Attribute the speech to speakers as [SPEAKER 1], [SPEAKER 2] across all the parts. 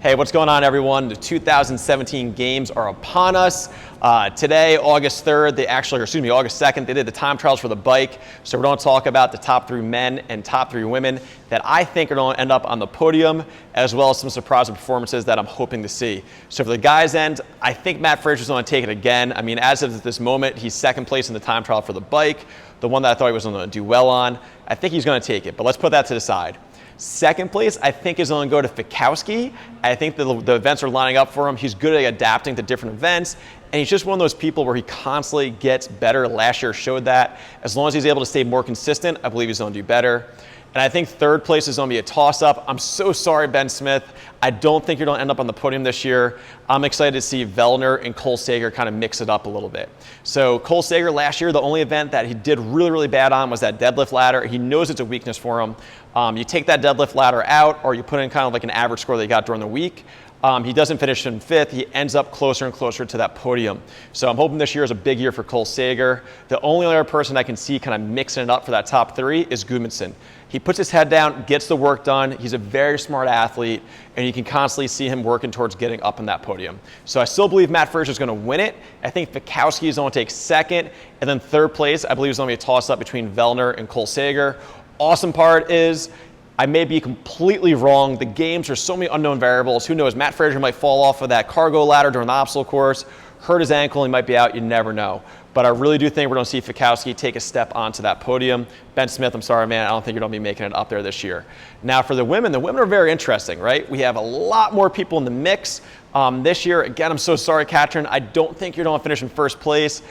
[SPEAKER 1] Hey, what's going on, everyone? The 2017 games are upon us. Today, August 3rd, August 2nd, they did the time trials for the bike. So we're going to talk about the top 3 men and top 3 women that I think are going to end up on the podium, as well as some surprising performances that I'm hoping to see. So for the guys' end, I think Matt Fraser's going to take it again. I mean, as of this moment, he's second place in the time trial for the bike, the one that I thought he was going to do well on. I think he's going to take it, but let's put that to the side. Second place, I think, is going to go to Fikowski. I think the events are lining up for him. He's good at adapting to different events, and he's just one of those people where he constantly gets better. Last year showed that. As long as he's able to stay more consistent, I believe he's going to do better. And I think third place is going to be a toss-up. I'm so sorry, Ben Smith. I don't think you're going to end up on the podium this year. I'm excited to see Vellner and Cole Sager kind of mix it up a little bit. So Cole Sager last year, the only event that he did really, really bad on was that deadlift ladder. He knows it's a weakness for him. You take that deadlift ladder out, or you put in kind of like an average score that he got during the week. He doesn't finish in 5th. He ends up closer and closer to that podium. So I'm hoping this year is a big year for Cole Sager. The only other person I can see kind of mixing it up for that top 3 is Gudmundsson. He puts his head down, gets the work done. He's a very smart athlete, and you can constantly see him working towards getting up on that podium. So I still believe Matt Fraser is going to win it. I think Fikowski is going to take second, and then third place, I believe, is going to be a toss-up between Vellner and Cole Sager. Awesome part is, I may be completely wrong. The games are so many unknown variables. Who knows? Matt Fraser might fall off of that cargo ladder during the obstacle course, hurt his ankle, he might be out. You never know. But I really do think we're going to see Fikowski take a step onto that podium. Ben Smith, I'm sorry, man, I don't think you're going to be making it up there this year. Now for the women are very interesting, right? We have a lot more people in the mix this year. Again, I'm so sorry, Katrin. I don't think you're going to finish in first place.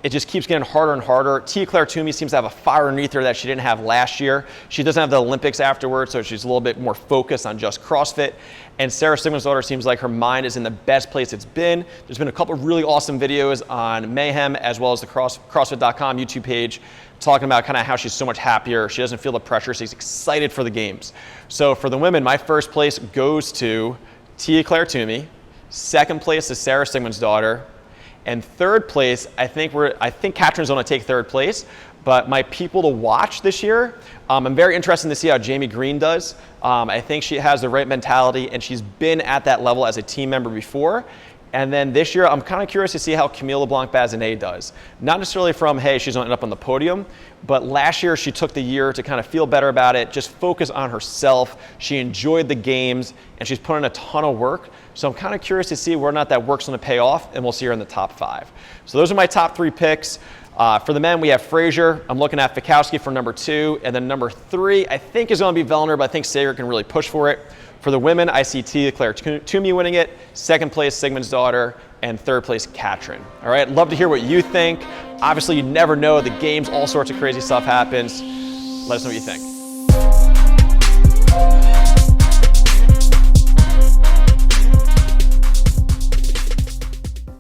[SPEAKER 1] It just keeps getting harder and harder. Tia-Claire Toomey seems to have a fire underneath her that she didn't have last year. She doesn't have the Olympics afterwards, so she's a little bit more focused on just CrossFit. And Sarah Sigmundsdottir seems like her mind is in the best place it's been. There's been a couple of really awesome videos on Mayhem, as well as the CrossFit.com YouTube page, talking about kind of how she's so much happier. She doesn't feel the pressure. She's excited for the games. So for the women, my first place goes to Tia-Claire Toomey. Second place is Sarah Sigmundsdottir. And third place, I think Katrin's going to take third place. But my people to watch this year, I'm very interested to see how Jamie Green does. I think she has the right mentality, and she's been at that level as a team member before. And then this year, I'm kind of curious to see how Camille LeBlanc-Bazinet does. Not necessarily from, hey, she's going to end up on the podium, but last year she took the year to kind of feel better about it, just focus on herself. She enjoyed the games, and she's put in a ton of work. So I'm kind of curious to see whether or not that work's going to pay off, and we'll see her in the top 5. So those are my top 3 picks. For the men, we have Fraser. I'm looking at Fikowski for number 2, and then number 3, I think is going to be Vellner, but I think Sager can really push for it. For the women, I see Tia-Claire Toomey winning it, second place Sigmundsdottir, and third place Katrin. All right, love to hear what you think. Obviously, you never know. The games, all sorts of crazy stuff happens. Let us know what you think.